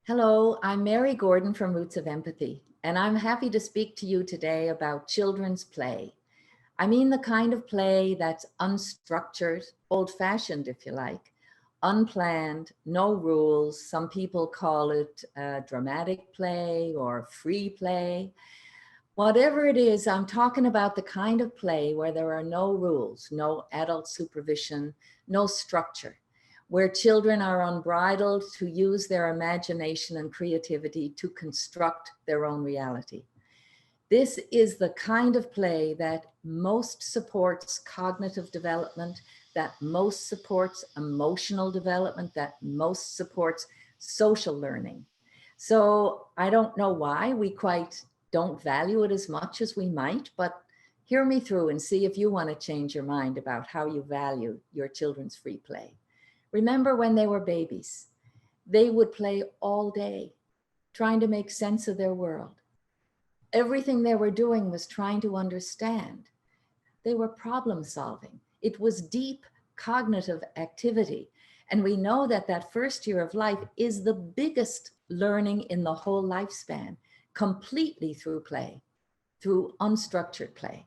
Hello, I'm Mary Gordon from Roots of Empathy, and I'm happy to speak to you today about children's play. I mean the kind of play that's unstructured, old-fashioned if you like, unplanned, no rules. Some people call it dramatic play or free play. Whatever it is, I'm talking about the kind of play where there are no rules, no adult supervision, no structure, where children are unbridled to use their imagination and creativity to construct their own reality. This is the kind of play that most supports cognitive development, that most supports emotional development, that most supports social learning. So I don't know why we quite don't value it as much as we might, but hear me through and see if you want to change your mind about how you value your children's free play. Remember when they were babies, they would play all day, trying to make sense of their world. Everything they were doing was trying to understand. They were problem solving. It was deep cognitive activity. And we know that that first year of life is the biggest learning in the whole lifespan, completely through play, through unstructured play.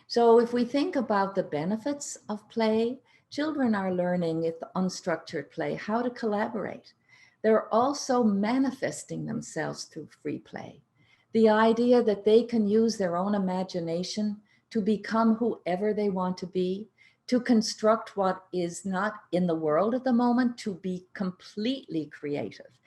So if we think about the benefits of play, children are learning with unstructured play how to collaborate. They're also manifesting themselves through free play. The idea that they can use their own imagination to become whoever they want to be, to construct what is not in the world at the moment, to be completely creative.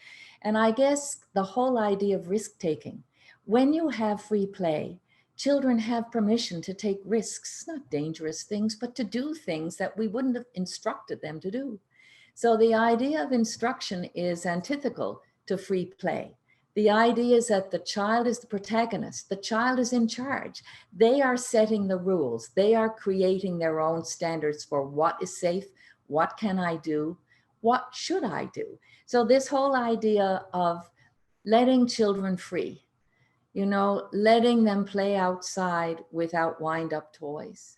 And I guess the whole idea of risk-taking, when you have free play, children have permission to take risks, not dangerous things, but to do things that we wouldn't have instructed them to do. So the idea of instruction is antithetical to free play. The idea is that the child is the protagonist. The child is in charge. They are setting the rules. They are creating their own standards for what is safe, what can I do, what should I do. So this whole idea of letting children free, letting them play outside without wind-up toys,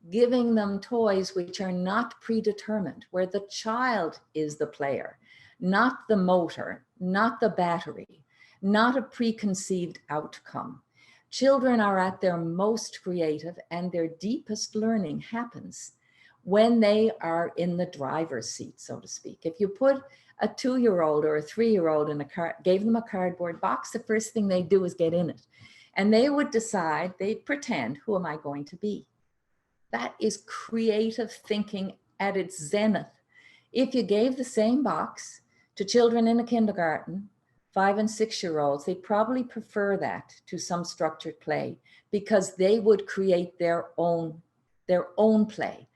giving them toys which are not predetermined, where the child is the player, not the motor, not the battery, not a preconceived outcome. Children are at their most creative and their deepest learning happens when they are in the driver's seat, so to speak. If you put a 2-year-old or a 3-year-old in a car, gave them a cardboard box, the first thing they do is get in it. And they would decide, they'd pretend, who am I going to be? That is creative thinking at its zenith. If you gave the same box to children in a kindergarten, 5- and 6-year-olds, they'd probably prefer that to some structured play because they would create their own play.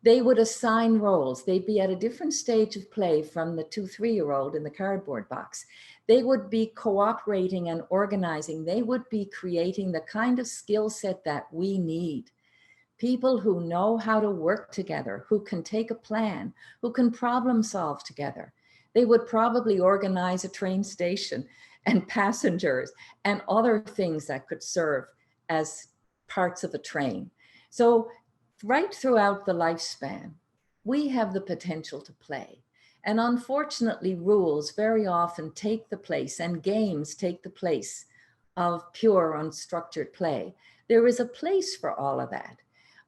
They would assign roles. They'd be at a different stage of play from the 2-3-year-old in the cardboard box. They would be cooperating and organizing. They would be creating the kind of skill set that we need. People who know how to work together, who can take a plan, who can problem solve together. They would probably organize a train station and passengers and other things that could serve as parts of a train. So right throughout the lifespan, we have the potential to play. And unfortunately, rules very often take the place and games take the place of pure unstructured play. There is a place for all of that.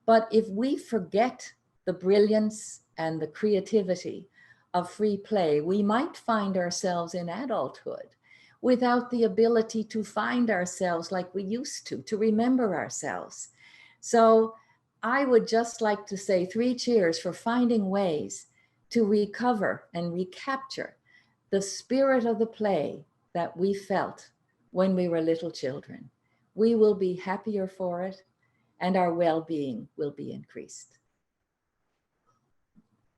But if we forget the brilliance and the creativity of free play, we might find ourselves in adulthood without the ability to find ourselves like we used to remember ourselves. So I would just like to say 3 cheers for finding ways to recover and recapture the spirit of the play that we felt when we were little children. We will be happier for it, and our well-being will be increased.